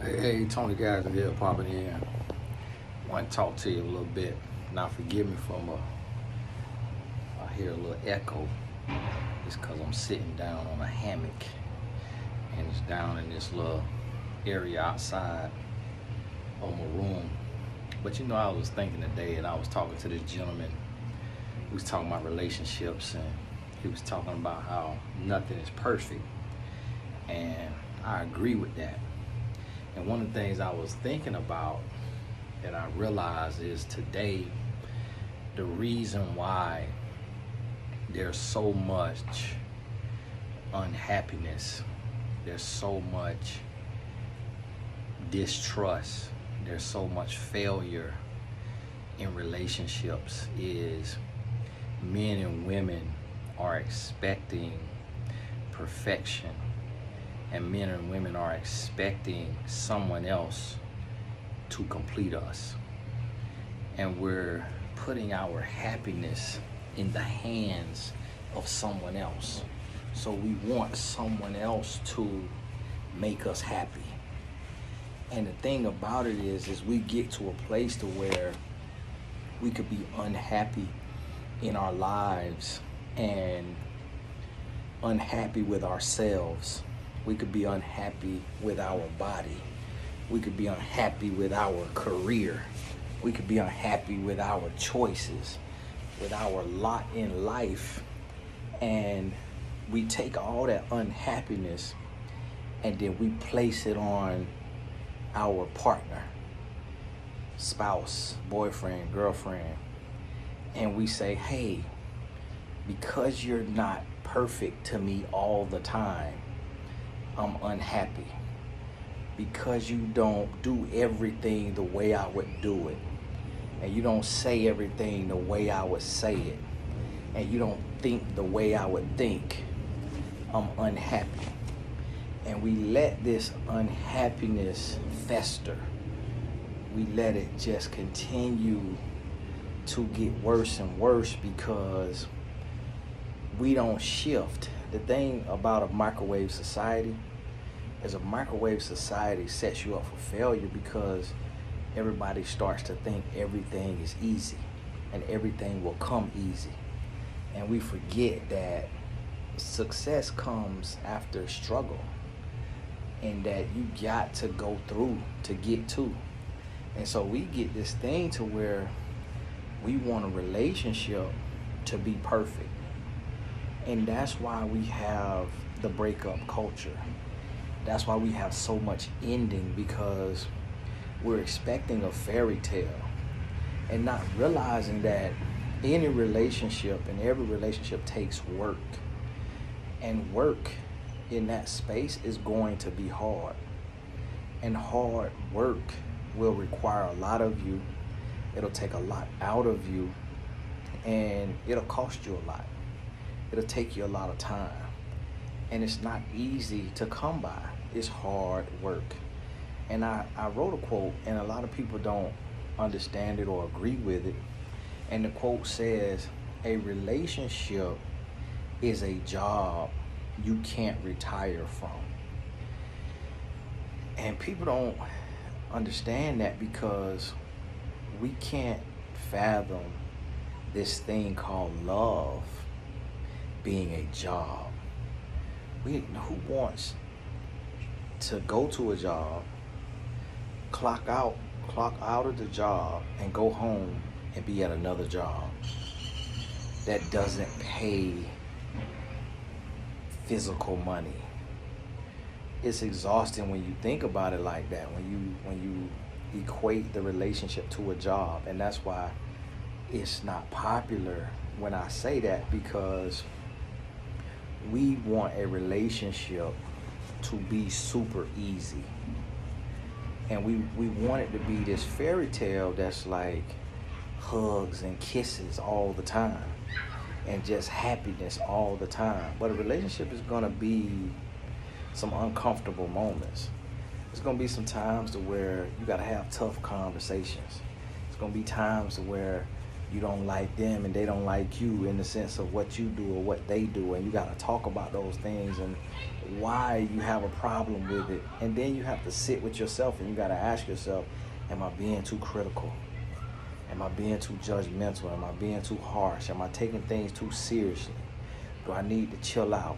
Hey, Tony Gazzard here popping in. Want to talk to you a little bit. Now, forgive me for I hear a little echo. It's because I'm sitting down on a hammock, and it's down in this little area outside of my room. But I was thinking today, and I was talking to this gentleman. We was talking about relationships, and he was talking about how nothing is perfect, and I agree with that. And one of the things I was thinking about that I realized is today, the reason why there's so much unhappiness, there's so much distrust, there's so much failure in relationships is men and women are expecting perfection, and men and women are expecting someone else to complete us. And we're putting our happiness in the hands of someone else. So we want someone else to make us happy. And the thing about it is we get to a place to where we could be unhappy in our lives and unhappy with ourselves. We could be unhappy with our body. We could be unhappy with our career. We could be unhappy with our choices, with our lot in life. And we take all that unhappiness and then we place it on our partner, spouse, boyfriend, girlfriend. And we say, hey, because you're not perfect to me all the time, I'm unhappy. Because you don't do everything the way I would do it, and you don't say everything the way I would say it, and you don't think the way I would think, I'm unhappy. And we let this unhappiness fester. We let it just continue to get worse and worse because we don't shift. The thing about a microwave society is a microwave society sets you up for failure because everybody starts to think everything is easy and everything will come easy. And we forget that success comes after struggle and that you got to go through to get to. And so we get this thing to where we want a relationship to be perfect. And that's why we have the breakup culture. That's why we have so much ending, because we're expecting a fairy tale and not realizing that any relationship and every relationship takes work. And work in that space is going to be hard. And hard work will require a lot of you. It'll take a lot out of you, and it'll cost you a lot. It'll take you a lot of time. And it's not easy to come by. It's hard work. And I wrote a quote, and a lot of people don't understand it or agree with it. And the quote says, a relationship is a job you can't retire from. And people don't understand that because we can't fathom this thing called love being a job. Who wants to go to a job, clock out of the job, and go home and be at another job that doesn't pay physical money? It's exhausting when you think about it like that, when you equate the relationship to a job. And that's why it's not popular when I say that, because we want a relationship to be super easy. And we want it to be this fairy tale that's like hugs and kisses all the time and just happiness all the time. But a relationship is gonna be some uncomfortable moments. It's gonna be some times to where you gotta have tough conversations. It's gonna be times to where you don't like them and they don't like you in the sense of what you do or what they do, and you got to talk about those things and why you have a problem with it. And then you have to sit with yourself and you got to ask yourself, am I being too critical? Am I being too judgmental? Am I being too harsh? Am I taking things too seriously? Do I need to chill out?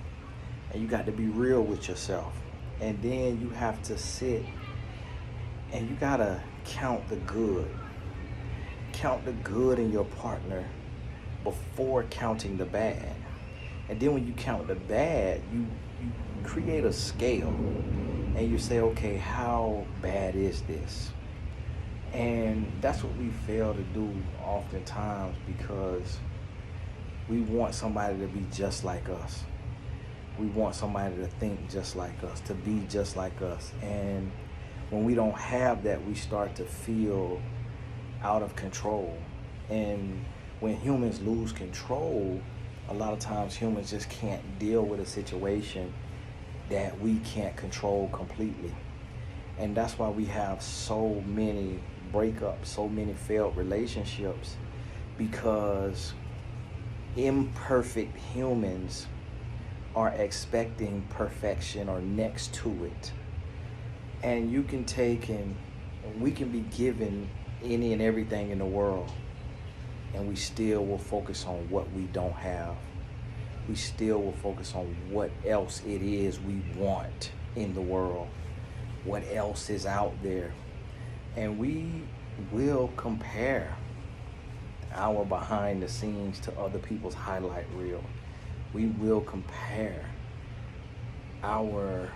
And you got to be real with yourself. And then you have to sit and you got to count the good. Count the good in your partner before counting the bad. And then when you count the bad, you create a scale and you say, okay, how bad is this? And that's what we fail to do oftentimes, because we want somebody to be just like us. We want somebody to think just like us, to be just like us. And when we don't have that, we start to feel out of control. And when humans lose control, a lot of times humans just can't deal with a situation that we can't control completely. And that's why we have so many breakups, so many failed relationships, because imperfect humans are expecting perfection or next to it. And you can take and we can be given any and everything in the world, and we still will focus on what we don't have. We still will focus on what else it is we want in the world, what else is out there. And we will compare our behind the scenes to other people's highlight reel. We will compare our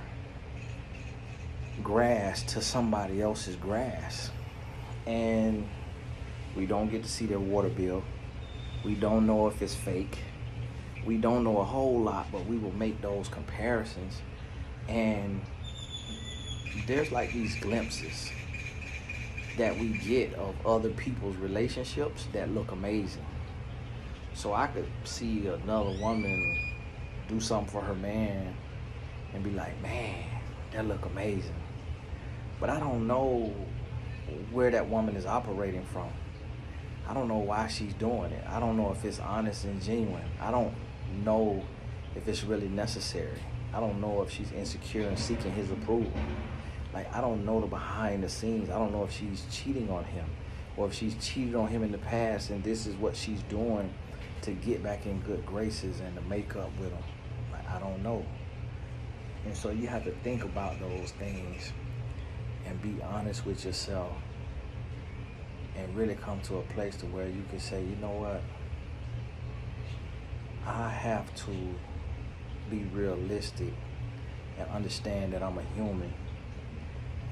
grass to somebody else's grass. And we don't get to see their water bill. We don't know if it's fake. We don't know a whole lot, but we will make those comparisons. And there's like these glimpses that we get of other people's relationships that look amazing. So I could see another woman do something for her man and be like, man, that look amazing. But I don't know where that woman is operating from. I don't know why she's doing it. I don't know if it's honest and genuine. I don't know if it's really necessary. I don't know if she's insecure and seeking his approval. Like, I don't know the behind the scenes. I don't know if she's cheating on him, or if she's cheated on him in the past and this is what she's doing to get back in good graces and to make up with him. Like, I don't know. And so you have to think about those things and be honest with yourself and really come to a place to where you can say, you know what? I have to be realistic and understand that I'm a human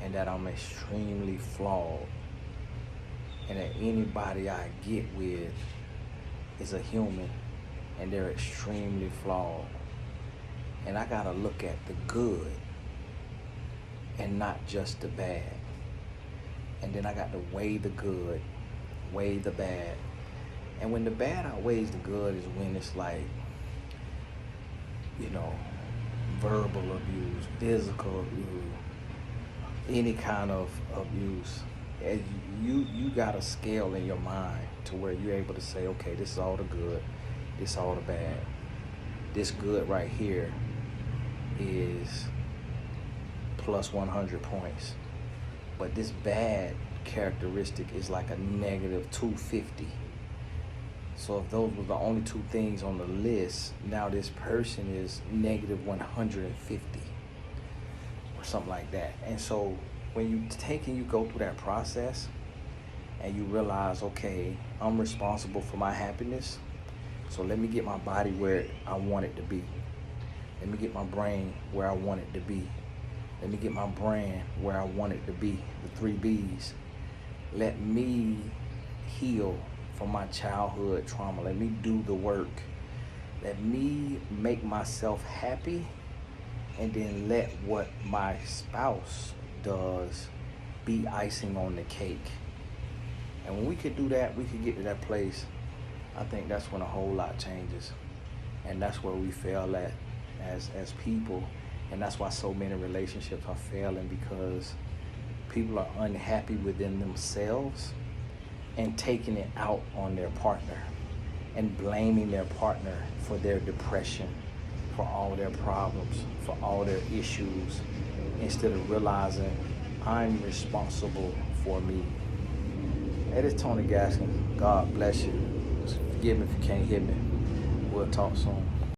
and that I'm extremely flawed, and that anybody I get with is a human and they're extremely flawed. And I gotta look at the good and not just the bad. And then I got to weigh the good, weigh the bad. And when the bad outweighs the good is when it's like, you know, verbal abuse, physical abuse, any kind of abuse. And you got a scale in your mind to where you're able to say, okay, this is all the good, this is all the bad. This good right here is plus 100 points. But this bad characteristic is like a negative 250. So if those were the only two things on the list, now this person is negative 150 or something like that. And so when you go through that process and you realize, okay, I'm responsible for my happiness. So let me get my body where I want it to be. Let me get my brain where I want it to be. Let me get my brand where I want it to be, the 3 B's. Let me heal from my childhood trauma. Let me do the work. Let me make myself happy, and then let what my spouse does be icing on the cake. And when we could do that, we could get to that place. I think that's when a whole lot changes. And that's where we fail at as people. And that's why so many relationships are failing, because people are unhappy within themselves and taking it out on their partner and blaming their partner for their depression, for all their problems, for all their issues, instead of realizing I'm responsible for me. Hey, this is Tony Gaskin. God bless you. Forgive me if you can't hear me. We'll talk soon.